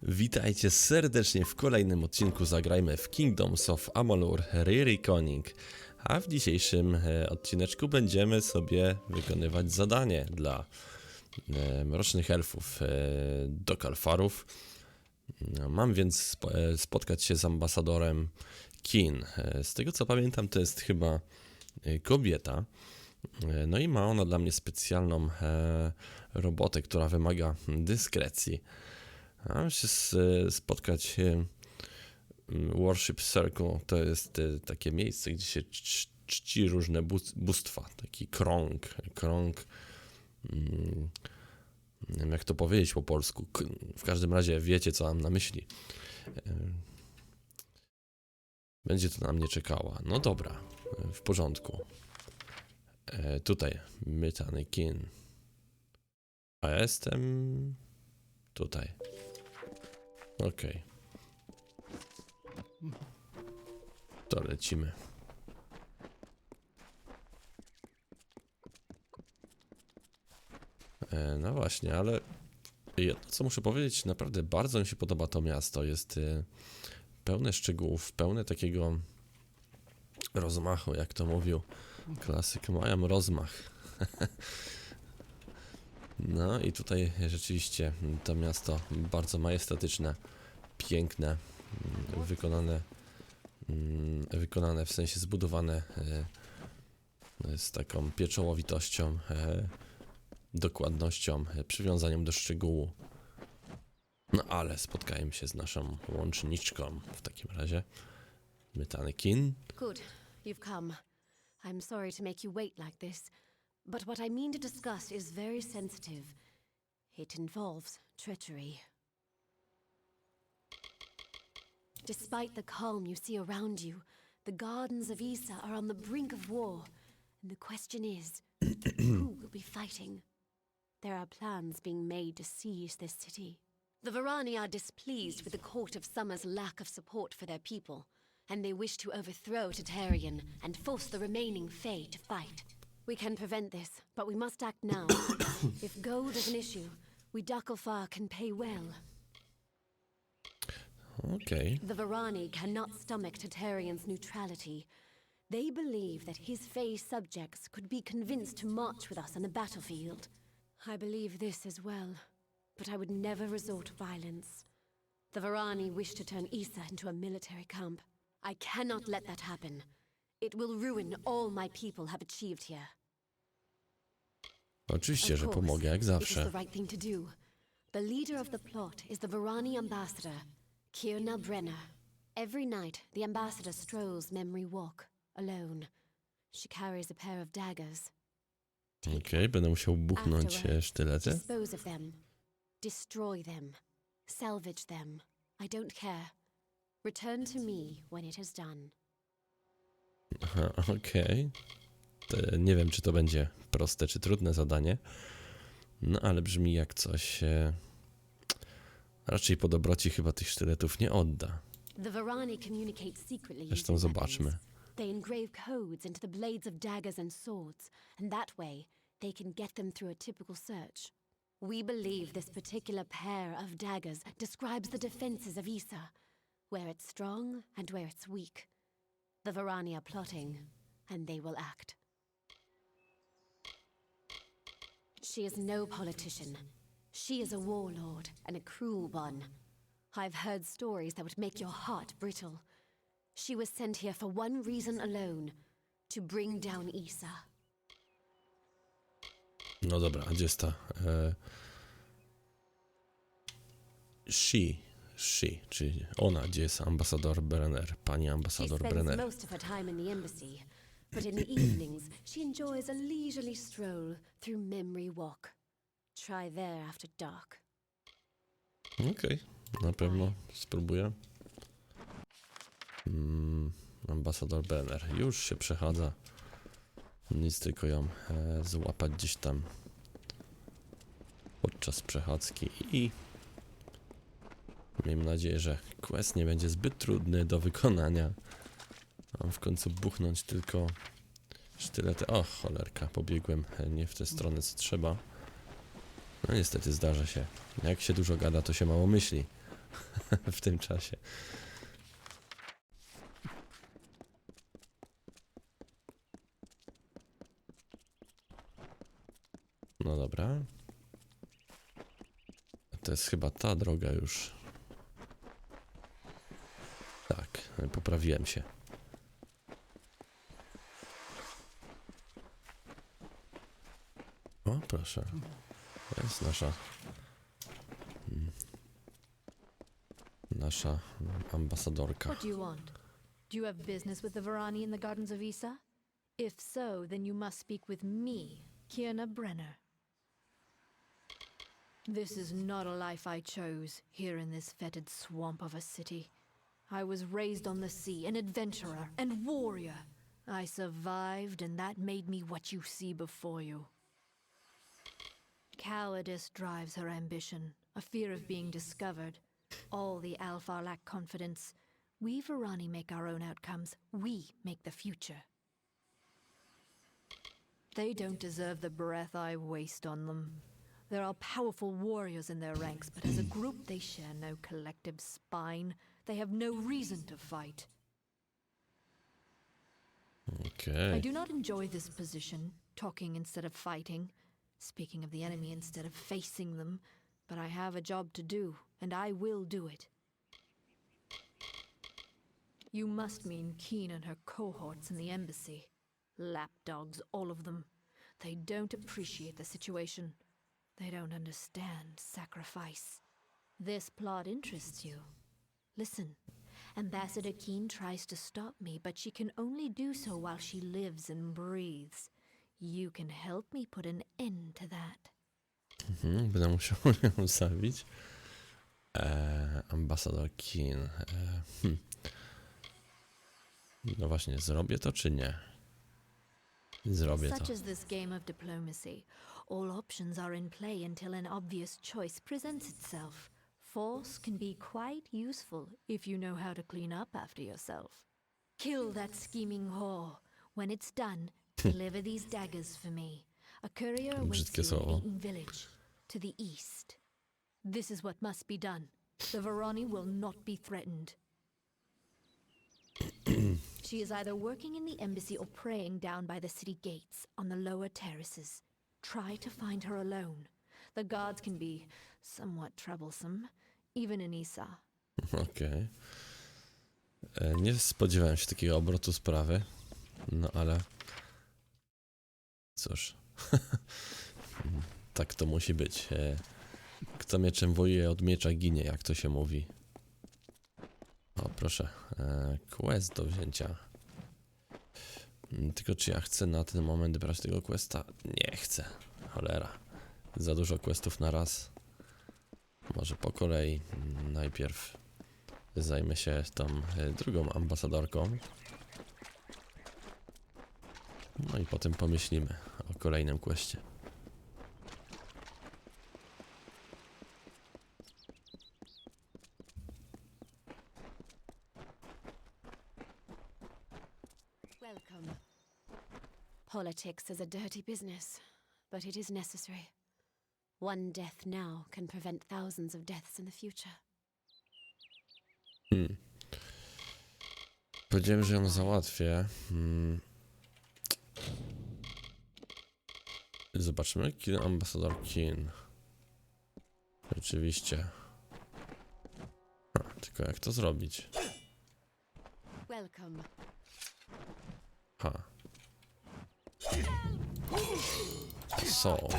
Witajcie serdecznie w kolejnym odcinku Zagrajmy w Kingdoms of Amalur ryzyka. A w dzisiejszym odcineczku będziemy sobie wykonywać zadanie dla mrocznych elfów do kalfarów. Mam więc spotkać się z ambasadorem Kin. Z tego co pamiętam, to jest chyba kobieta. No i ma ona dla mnie specjalną robotę, która wymaga dyskrecji. Mam się spotkać Worship Circle, to jest takie miejsce, gdzie się czci różne bóstwa, taki krąg, nie wiem jak to powiedzieć po polsku, w każdym razie wiecie co mam na myśli. Będzie to na mnie czekała, no dobra, w porządku. Tutaj, mytany kin, a ja jestem tutaj. Okej. To lecimy. No właśnie, ale jedno co muszę powiedzieć, naprawdę bardzo mi się podoba to miasto. Jest pełne szczegółów, pełne takiego rozmachu, jak to mówił klasyk. Mają rozmach. No i tutaj rzeczywiście to miasto bardzo majestatyczne, piękne, wykonane w sensie zbudowane z taką pieczołowitością, dokładnością, przywiązaniem do szczegółu. No ale spotkajmy się z naszą łączniczką w takim razie. Mytany kin. Good, you've come. I'm sorry to make you wait like this, but what I mean to discuss is very sensitive. It involves treachery. Despite the calm you see around you, the gardens of Issa are on the brink of war, and the question is, who will be fighting? There are plans being made to seize this city. The Varani are displeased with the Court of Summer's lack of support for their people, and they wish to overthrow Targaryen and force the remaining Fae to fight. We can prevent this, but we must act now. If gold is an issue, we Dakilfar can pay well. Okay. The Varani cannot stomach Targaryen's neutrality. They believe that his Fae subjects could be convinced to march with us on the battlefield. I believe this as well, but I would never resort to violence. The Varani wish to turn Issa into a military camp. I cannot let that happen. It will ruin all my people have achieved here. Oczywiście, że Of course, pomogę jak it is zawsze. the right thing to do. The leader of the plot is the Varani ambassador, Kirna Brenner. Every night, the ambassador strolls Memory Walk, alone. She carries a pair of daggers. Okej, będę musiał buchnąć sztylety. Dispose of them. Destroy them. Salvage them. I don't care. Return to me when it is done. Aha, okej. Nie wiem, czy to będzie proste, czy trudne zadanie. No, ale brzmi jak coś... Raczej po dobroci chyba tych sztyletów nie odda. The Varani communicate secretly Zresztą using zobaczmy. weapons. They engrave codes into the blades of daggers and swords, and that way they can get them through a typical search. We believe this particular pair of daggers describes the defenses of Issa, where it's strong and where it's weak. The Varani are plotting, and they will act. She is no politician. She is a warlord, and a cruel one. I've heard stories that would make your heart brittle. She was sent here for one reason alone, to bring down Issa. No dobra, a gdzie jest ta? She, czyli ona, gdzie jest ambasador Brenner, pani She ambasador spends Brenner. most of her time in the embassy, but in the evenings she enjoys a leisurely stroll through Memory Walk. Try there after dark. Okej, na pewno spróbuję. Ambasador Brenner już się przechadza. Nic, tylko ją złapać gdzieś tam podczas przechadzki i miejmy nadzieję, że quest nie będzie zbyt trudny do wykonania. Mam w końcu buchnąć tylko sztylety. O, cholerka, pobiegłem nie w tę stronę co trzeba. No niestety zdarza się. Jak się dużo gada, to się mało myśli. w tym czasie. No dobra. To jest chyba ta droga już. Tak, poprawiłem się. O, proszę. To jest nasza ambasadorka. What do you want? Do you have business with the Varani in the Gardens of Isa? If so, then you must speak with me, Kierna Brenner. This is not a life I chose, here in this fetid swamp of a city. I was raised on the sea, an adventurer and warrior. I survived, and that made me what you see before you. Cowardice drives her ambition, a fear of being discovered. All the Alpha lack confidence. We Varani make our own outcomes. We make the future. They don't deserve the breath I waste on them. There are powerful warriors in their ranks, but as a group they share no collective spine. They have no reason to fight. Okej. I do not enjoy this position, talking instead of fighting, speaking of the enemy instead of facing them, but I have a job to do, and I will do it. You must mean Keen and her cohorts in the embassy. Lapdogs, all of them. They don't appreciate the situation. They don't understand sacrifice. This plot interests you. Listen. Ambassador Keen tries to stop me, but she can only do so while she lives and breathes. You can help me put an end to that. Będę musiał ją zabić. Ambasador Keen. No właśnie, zrobię to czy nie? Zrobię to. Such is this game of diplomacy. All options are in play until an obvious choice presents itself. Force can be quite useful if you know how to clean up after yourself. Kill that scheming whore. When it's done, deliver these daggers for me. A courier awaits Brzydkie you in słowo. Eaton Village, to the east. This is what must be done. The Varani will not be threatened. She is either working in the embassy or praying down by the city gates on the lower terraces. Try to find her alone. The guards can be somewhat troublesome, even in Isa. Okej. Nie spodziewałem się takiego obrotu sprawy. No ale... Cóż. Tak to musi być. Kto mieczem wojuje, od miecza ginie, jak to się mówi. O, proszę. Quest do wzięcia. Tylko czy ja chcę na ten moment brać tego questa? Nie chcę. Cholera. Za dużo questów na raz. Może po kolei. Najpierw zajmę się tą drugą ambasadorką. No i potem pomyślimy o kolejnym questie. Welcome. Politics is a dirty business, but it is necessary. One death now can prevent thousands of deaths in the future. Powiedziałem, że ją załatwię. Zobaczymy. Ambasador Keen. Rzeczywiście. Tylko jak to zrobić? Welcome. Ha. Assault.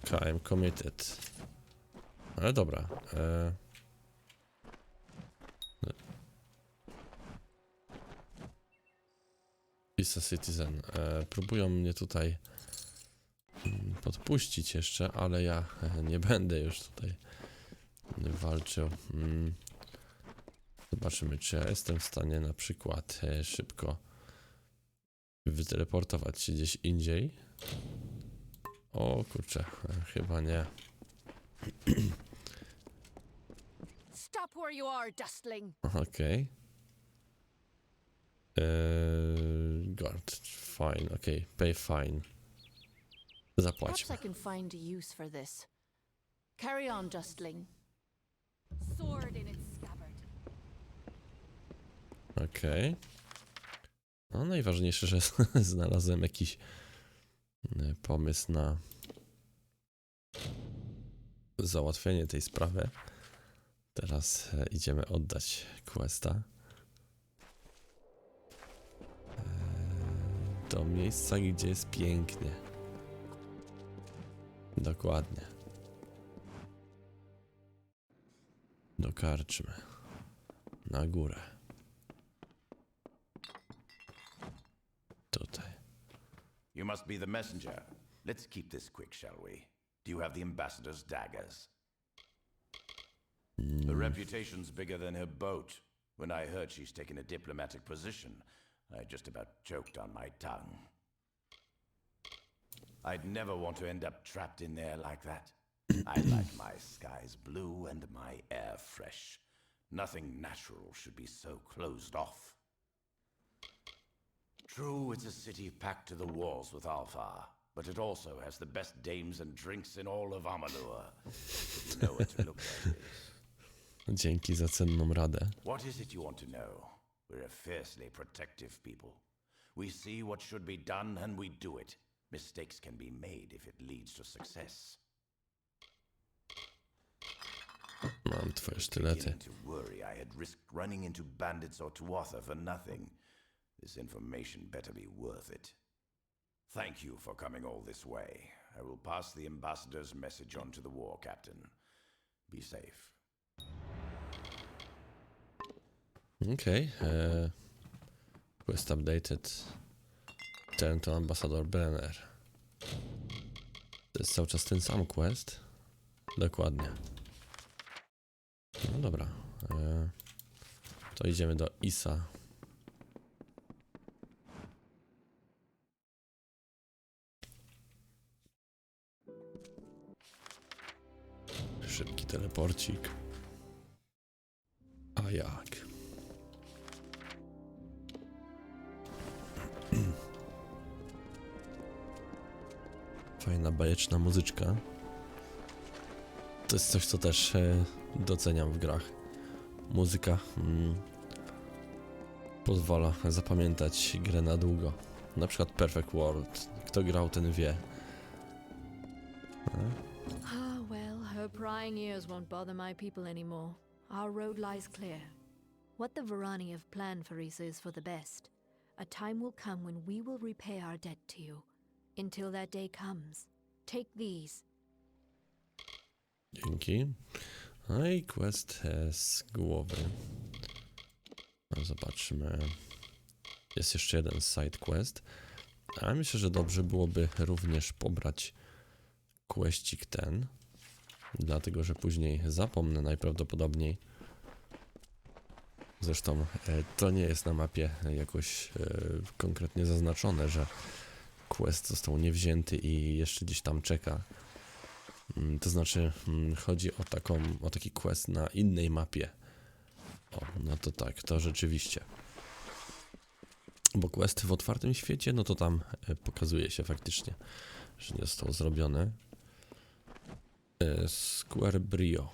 Crime committed. Ale dobra. Is a citizen. Próbują mnie tutaj podpuścić jeszcze, ale ja nie będę już tutaj walczył. Zobaczymy, czy ja jestem w stanie na przykład szybko wyteleportować się gdzieś indziej. O kurczę, chyba nie. Stop where you are, Dustling. Okej. Guard, fine, okej, pay fine. Perhaps Zapłaćmy. I can find a use for this. Carry on, Dustling. sword in its scabbard. Okej. No najważniejsze, że znalazłem jakiś pomysł na załatwienie tej sprawy. Teraz idziemy oddać questa do miejsca, gdzie jest pięknie. Dokładnie. Do karczmy. Na górę. Tutaj. You must be the messenger. Let's keep this quick, shall we? Do you have the ambassador's daggers? Her reputation's bigger than her boat. When I heard she's taken a diplomatic position, I just about choked on my tongue. I'd never want to end up trapped in there like that. I like my skies blue and my air fresh. Nothing natural should be so closed off. True, it's a city packed to the walls with alpha, but it also has the best dames and drinks in all of Amalur. If you know where to look, that is. Dzięki za cenną radę. What is it you want to know? We're a fiercely protective people. We see what should be done and we do it. Mistakes can be made if it leads to success. Mam twoje sztylety. Beginning to worry I had risked running into bandits or Tuatha for nothing. This information better be worth it. Thank you for coming all this way. I will pass the ambassador's message on to the war captain. Be safe. Okej. Quest updated. Ten to Ambasador Brenner. To jest cały czas ten sam quest. Dokładnie. No dobra. To idziemy do Isa. Szybki teleporcik. A jak? Fajna, bajeczna muzyczka. To jest coś, co też doceniam w grach. Muzyka pozwala zapamiętać grę na długo. Na przykład Perfect World. Kto grał, ten wie. Ah, well, her prying ears won't bother my people anymore. Our road lies clear. What the Varani have planned for Isa is for the best. A time will come when we will repay our debt to you. Until that day comes, take these. Dzięki. No i quest z głowy. No zobaczmy. Jest jeszcze jeden side quest. A myślę, że dobrze byłoby również pobrać questik ten. Dlatego, że później zapomnę najprawdopodobniej. Zresztą to nie jest na mapie jakoś konkretnie zaznaczone, że quest został niewzięty i jeszcze gdzieś tam czeka. To znaczy chodzi o taki quest na innej mapie. O, no to tak, to rzeczywiście. Bo questy w otwartym świecie, no to tam pokazuje się faktycznie, że nie zostało zrobione. Square Brio.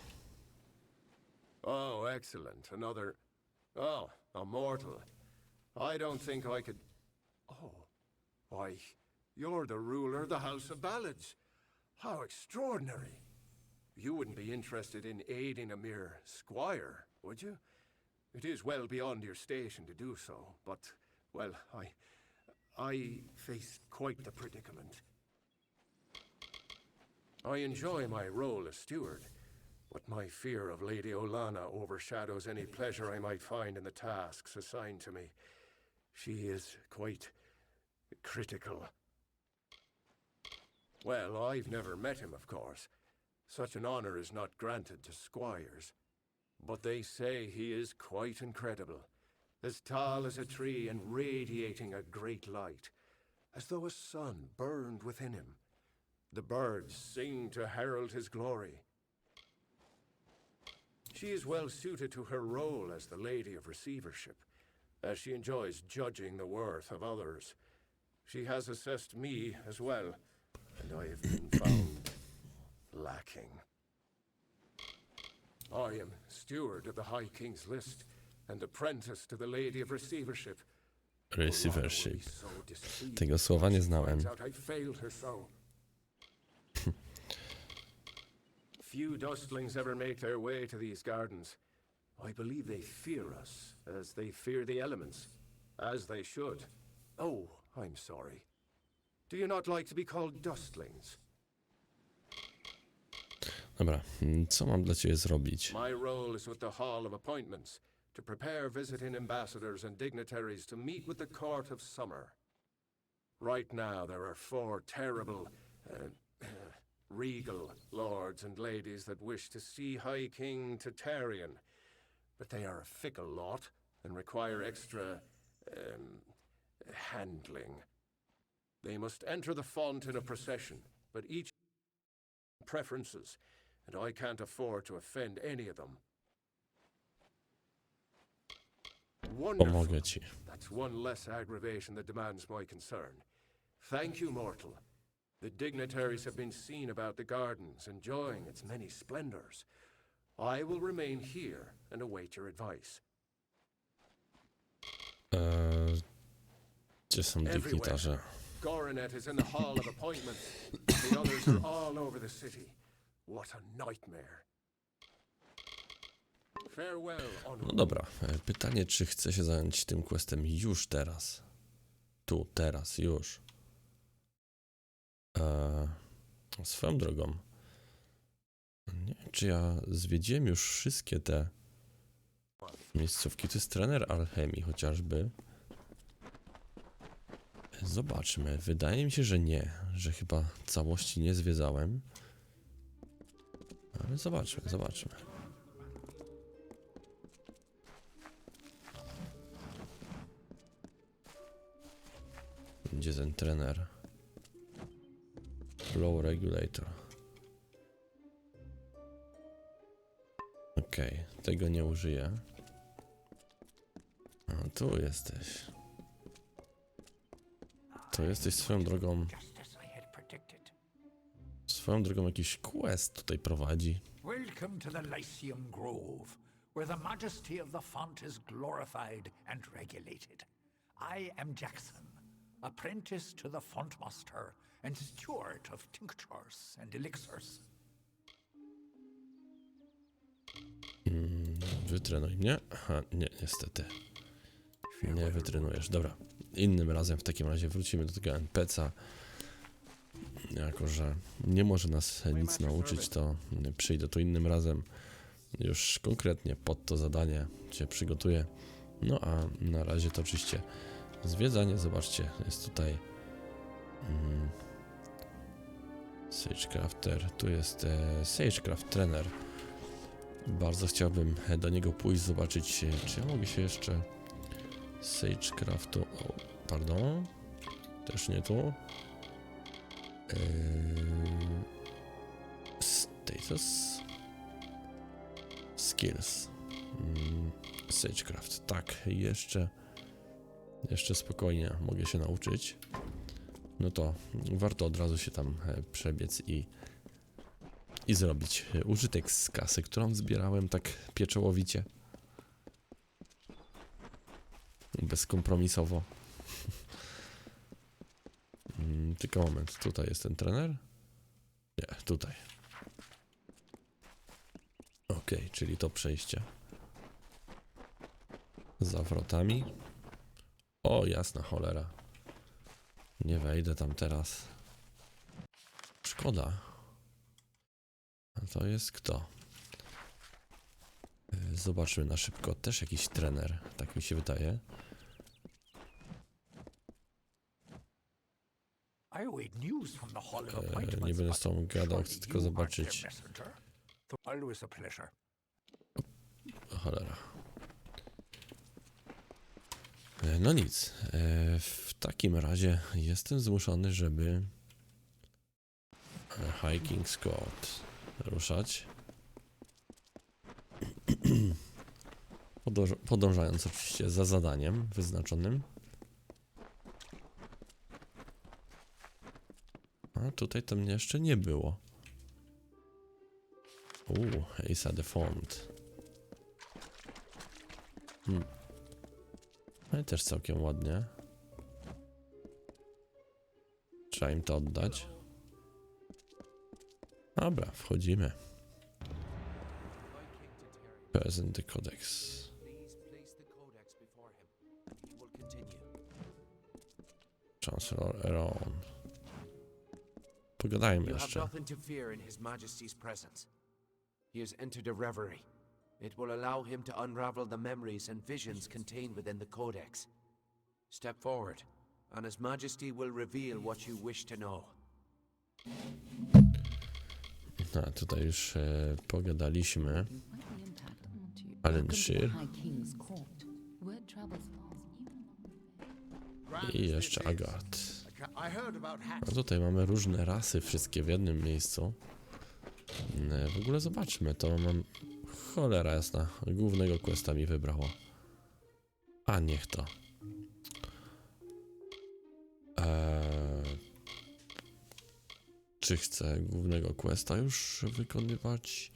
Oh, excellent. Another... Oh, a mortal. I don't think I could... Oh, why, you're the ruler of the House of Ballads. How extraordinary. You wouldn't be interested in aiding a mere squire, would you? It is well beyond your station to do so, but, well, I face quite the predicament. I enjoy my role as steward, but my fear of Lady Olana overshadows any pleasure I might find in the tasks assigned to me. She is quite critical. Well, I've never met him, of course. Such an honor is not granted to squires. But they say he is quite incredible, as tall as a tree and radiating a great light, as though a sun burned within him. The birds sing to herald his glory. She is well suited to her role as the Lady of Receivership, as she enjoys judging the worth of others. She has assessed me as well, and I have been found lacking. I am steward of the High King's list and apprentice to the Lady of Receivership. Receivership. Tego słowa nie znałem. Few dustlings ever make their way to these gardens. I believe they fear us, as they fear the elements. As they should. Oh, I'm sorry. Do you not like to be called dustlings? Dobra, co mam dla ciebie zrobić? My role is with the Hall of Appointments, to prepare visiting ambassadors and dignitaries to meet with the Court of Summer. Right now there are 4 terrible, regal lords and ladies that wish to see High King Tatarian, but they are a fickle lot and require extra, handling. They must enter the font in a procession, but each preferences, and I can't afford to offend any of them. Wonderful. Pomogę ci. That's one less aggravation that demands my concern. Thank you, mortal. The dignitaries have been seen about the gardens, enjoying its many splendors. I will remain here and await your advice. Gdzie są dygnitarze? Goronet is in the Hall of Appointments. The others are all over the city. What a nightmare. Farewell, No dobra, pytanie, czy chcę się zająć tym questem już teraz? Tu, teraz, już. Swoją drogą. Nie wiem, czy ja zwiedziłem już wszystkie te miejscówki. To jest trener alchemii chociażby. Zobaczmy. Wydaje mi się, że nie. Że chyba całości nie zwiedzałem. Ale zobaczmy, zobaczmy. Gdzie ten trener? Flow regulator. Okej, tego nie użyję. A tu jesteś. To jesteś swoją drogą. Swoją drogą jakiś quest tutaj prowadzi. Welcome to the Lyceum Grove, where the majesty of the font is glorified and regulated. I am Jackson, apprentice to the font master and steward of tinctures and elixirs. Wytrenuj mnie? Aha, nie, niestety. Nie wytrenujesz. Dobra. Innym razem w takim razie wrócimy do tego NPC-a. Jako że nie może nas nic nauczyć, to przyjdę tu innym razem. Już konkretnie pod to zadanie się przygotuję. No a na razie to oczywiście zwiedzanie. Zobaczcie, jest tutaj Sagecrafter. Tu jest Sagecraft Trainer. Bardzo chciałbym do niego pójść, zobaczyć, czy ja mogę się jeszcze Sagecraftu... O, pardon. Też nie tu. Status. Skills. Sagecraft. Tak, jeszcze spokojnie mogę się nauczyć. No to warto od razu się tam przebiec i zrobić użytek z kasy, którą zbierałem tak pieczołowicie. Bezkompromisowo. Tylko moment, tutaj jest ten trener? Nie, tutaj. Okej, czyli to przejście. Za wrotami. O, jasna cholera. Nie wejdę tam teraz. Szkoda. A to jest kto? Zobaczmy na szybko. Też jakiś trener, tak mi się wydaje. Nie będę z tobą gadał, chcę tylko zobaczyć. O, cholera. No nic. W takim razie jestem zmuszony, żeby High King's Court ruszać. Podążając oczywiście za zadaniem wyznaczonym. A tutaj to mnie jeszcze nie było. Ace the Font. No i też całkiem ładnie. Trzeba im to oddać. Dobra, wchodzimy. Present the Codex. Chancellor Eron. Pogadajmy You have jeszcze. nothing to fear in His Majesty's presence. He has entered a reverie. It will allow him to unravel the memories and visions contained within the Codex. Step forward, and His Majesty will reveal what you wish to know. No, tutaj już pogadaliśmy. Alenshir. I jeszcze Agat. A tutaj mamy różne rasy, wszystkie w jednym miejscu. W ogóle zobaczmy, to mam... Cholera jasna, głównego questa mi wybrało. A niech to. Czy chcę głównego questa już wykonywać?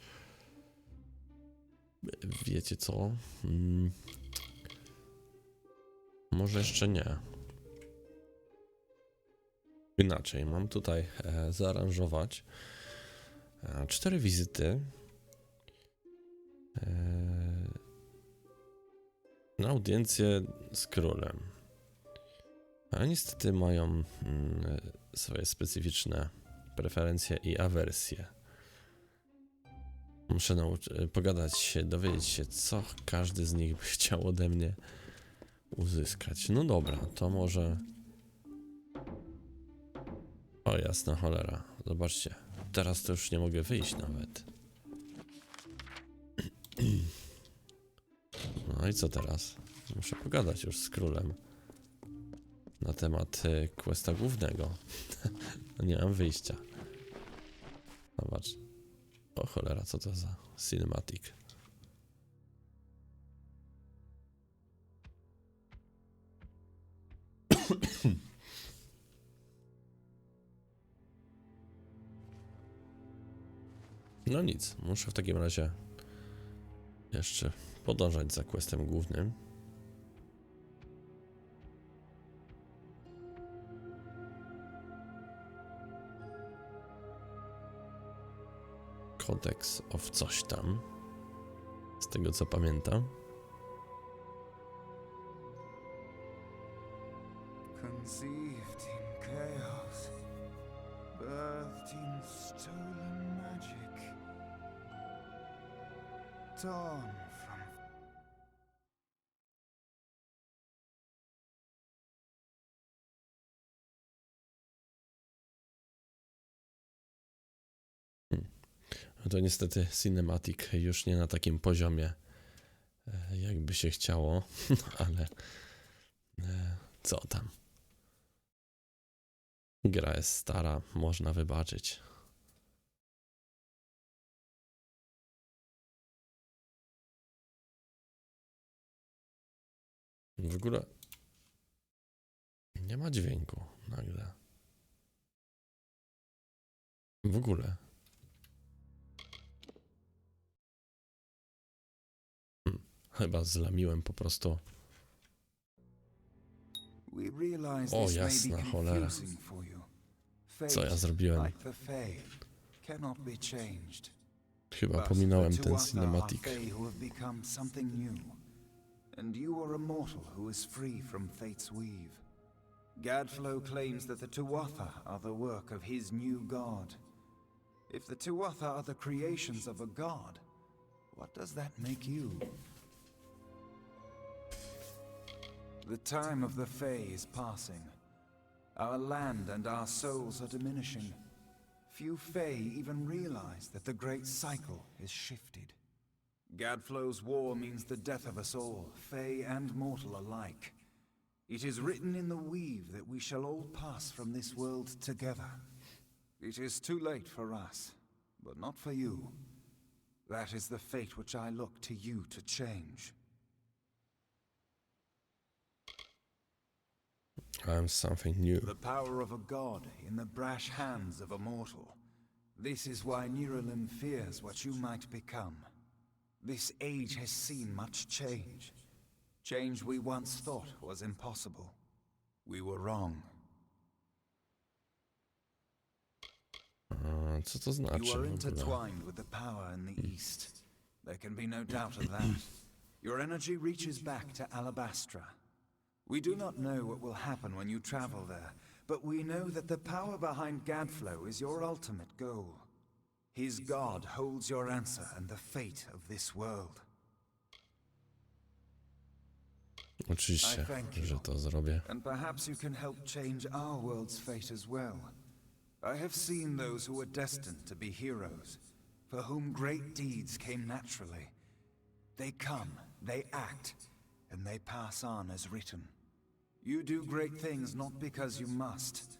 Wiecie co? Może jeszcze nie. Inaczej, mam tutaj zaaranżować 4 wizyty na audiencję z królem. Ale niestety mają swoje specyficzne preferencje i awersje. Muszę pogadać się, dowiedzieć się, co każdy z nich by chciał ode mnie uzyskać. No dobra, to może... O jasna cholera, zobaczcie. Teraz to już nie mogę wyjść nawet. No i co teraz? Muszę pogadać już z królem na temat questa głównego. Nie mam wyjścia. Zobacz. O cholera, co to za cinematic. No nic, muszę w takim razie jeszcze podążać za questem głównym. Codex of coś tam, z tego co pamiętam. Conceived in chaos, birthed in stolen magic, torn from... No to niestety cinematic już nie na takim poziomie, jakby się chciało, ale co tam. Gra jest stara, można wybaczyć. W ogóle nie ma dźwięku nagle. W ogóle. Chyba zlamiłem po prostu. O jasna cholera. Co ja zrobiłem? Chyba pominąłem ten cinematic. And you are a mortal who is free from fate's weave. Gadflow claims that the Tuatha are the work of his new god. If the Tuatha are the creations of a god, what does that make you? The time of the Fae is passing. Our land and our souls are diminishing. Few Fae even realize that the great cycle is shifted. Gadflow's war means the death of us all, Fae and mortal alike. It is written in the weave that we shall all pass from this world together. It is too late for us, but not for you. That is the fate which I look to you to change. I am something new. The power of a god in the brash hands of a mortal. This is why Nirelin fears what you might become. This age has seen much change. Change we once thought was impossible. We were wrong. Co to znaczy You are w ogóle? intertwined with the power in the east. There can be no doubt of that. Your energy reaches back to Alabastra. We do not know what will happen when you travel there, but we know that the power behind Gadflow is your ultimate goal. His god holds your answer and the fate of this world. Oczywiście, że to zrobię. And perhaps you can help change our world's fate as well. I have seen those who were destined to be heroes, for whom great deeds came naturally. They come, they act, and they pass on as written. You do great things not because you must,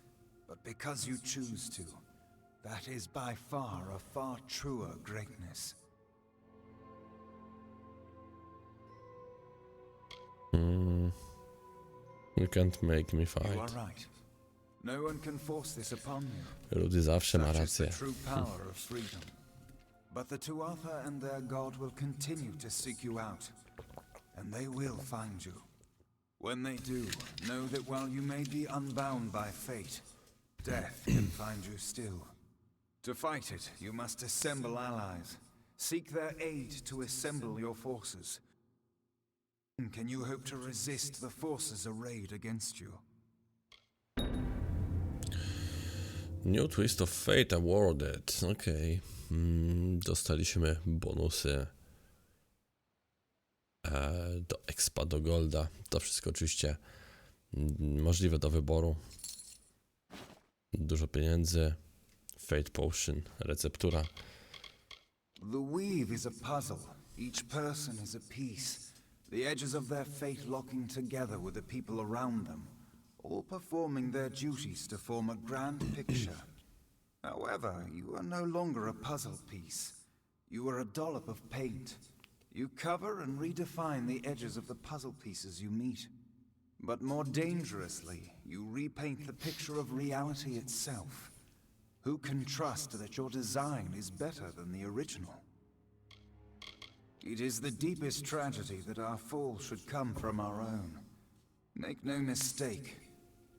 but because you choose to. That is by far a far truer greatness. You can't make me You fight. are right. No one can force this upon you. Rudy zawsze ma Such is the rację. true power of freedom. But the Tuatha and their god will continue to seek you out, and they will find you. When they do, know that while you may be unbound by fate, death can find you still. To fight it, you must assemble allies. Seek their aid to assemble your forces. Can you hope to resist the forces arrayed against you? New Twist of Fate awarded. Okej. Dostaliśmy bonusy do expa, do golda. To wszystko oczywiście możliwe do wyboru. Dużo pieniędzy. Fate Potion, receptura. The weave is a puzzle. Each person is a piece. The edges of their fate locking together with the people around them, all performing their duties to form a grand picture. However, you are no longer a puzzle piece. You are a dollop of paint. You cover and redefine the edges of the puzzle pieces you meet. But more dangerously, you repaint the picture of reality itself. Who can trust that your design is better than the original? It is the deepest tragedy that our fall should come from our own. Make no mistake,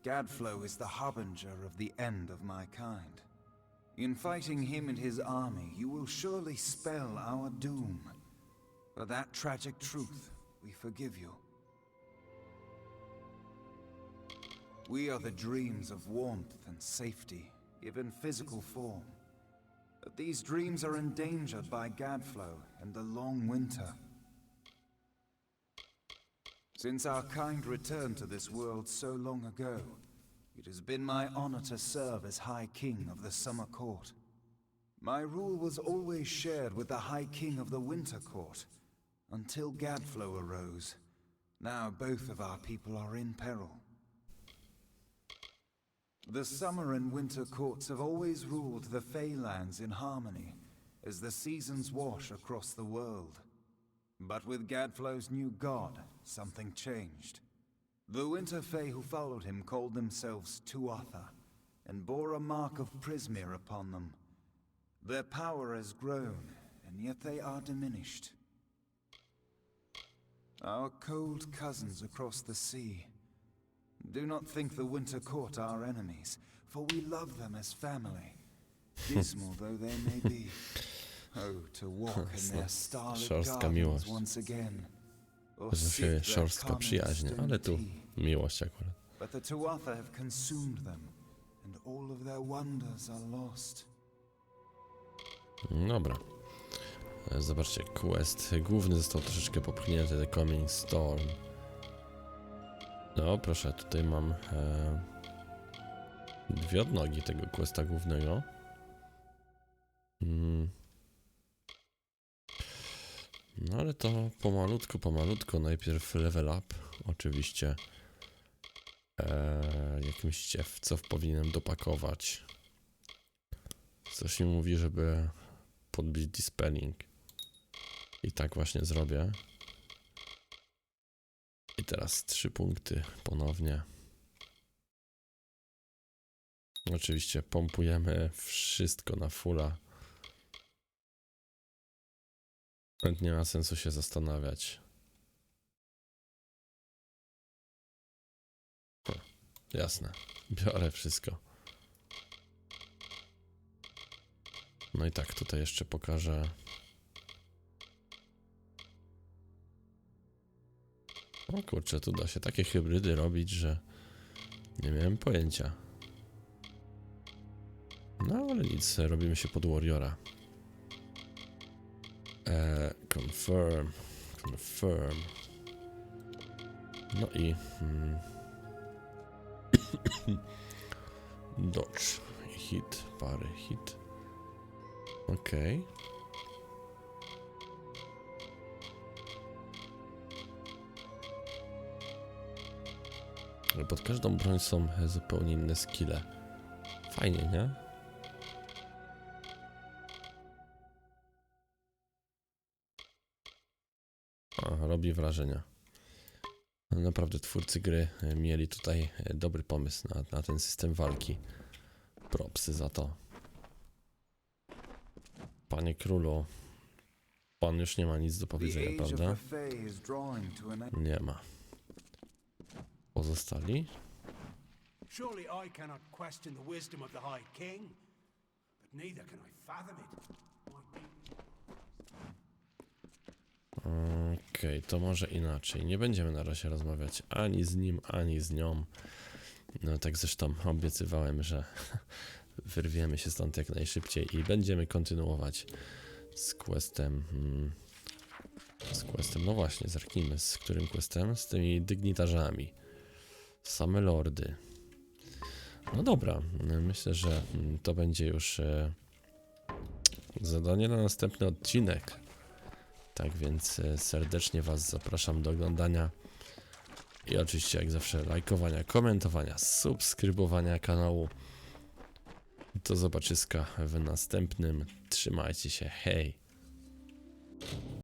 Gadflow is the harbinger of the end of my kind. In fighting him and his army, you will surely spell our doom. For that tragic truth, we forgive you. We are the dreams of warmth and safety, given physical form. But these dreams are endangered by Gadflow and the long winter. Since our kind returned to this world so long ago, it has been my honor to serve as High King of the Summer Court. My rule was always shared with the High King of the Winter Court, until Gadflow arose. Now both of our people are in peril. The Summer and Winter Courts have always ruled the Feylands in harmony, as the seasons wash across the world. But with Gadflow's new god, something changed. The Winter Fey who followed him called themselves Tuatha, and bore a mark of Prismere upon them. Their power has grown, and yet they are diminished. Our cold cousins across the sea. Do not think the Winter Court our enemies, for we love them as family, dismal though they may be. Oh, to walk in their starlit Szorstka gardens miłość. once again, or Że sip się their szorstka calming przyjaźń, stone ale tu tea. miłość akurat. But the Tuatha have consumed them, and all of their wonders are lost. Dobra. Zobaczcie, quest główny został troszeczkę popchnięty, The Coming Storm. No proszę, tutaj mam dwie odnogi tego questa głównego. No ale to pomalutku, najpierw level up, oczywiście. Jakimś ciewców powinienem dopakować. Coś mi mówi, żeby podbić dispelling. I tak właśnie zrobię. I teraz 3 punkty ponownie. Oczywiście pompujemy wszystko na fulla. Nie ma sensu się zastanawiać. Jasne, biorę wszystko. No i tak, tutaj jeszcze pokażę. O kurczę, tu da się takie hybrydy robić, że nie miałem pojęcia. No ale nic, robimy się pod Warriora. Confirm. No i dodge, hit, pary, hit. Okej. Ale pod każdą broń są zupełnie inne skille. Fajnie, nie? Robi wrażenie. Naprawdę twórcy gry mieli tutaj dobry pomysł na ten system walki. Propsy za to. Panie królu, pan już nie ma nic do powiedzenia, prawda? Nie ma. Pozostali? Surely I cannot question the wisdom of the High King, but neither can I fathom it. Okej, to może inaczej. Nie będziemy na razie rozmawiać ani z nim, ani z nią. No tak zresztą obiecywałem, że wyrwiemy się stąd jak najszybciej i będziemy kontynuować z questem. No właśnie, zerknijmy, z którym questem? Z tymi dygnitarzami. Same lordy. No dobra, myślę, że to będzie już zadanie na następny odcinek. Tak więc serdecznie Was zapraszam do oglądania i oczywiście jak zawsze lajkowania, komentowania, subskrybowania kanału. Do zobaczyska w następnym. Trzymajcie się, hej!